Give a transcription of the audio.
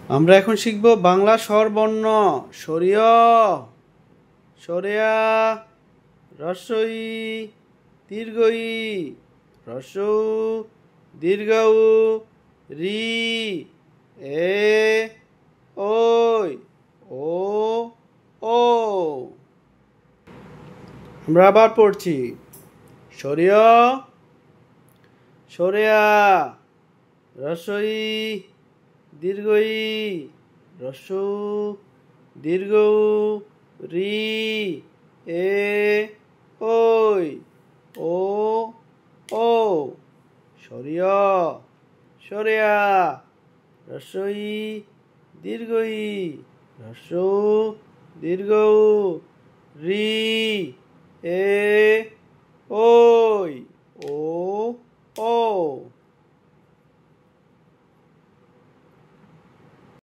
আমরা এখন শিখব বাংলা স্বরবর্ণ। সরিয়, সরেয়া, রস্বই, দীর্ঘই, রস্বউ, দীর্ঘউ, রি, এ, ওই, ও, ও। আমরা আবার পড়ছি। সরিয়, সরেয়া, রস্বই, দীর্ঘই, রস্বউ, দীর্ঘউ, রি, এ, ওই, ও, ও। সরিয়, সরেয়া, রস্বই, দীর্ঘই, রস্বউ, দীর্ঘউ, রি, এ, ওই, ও, ও।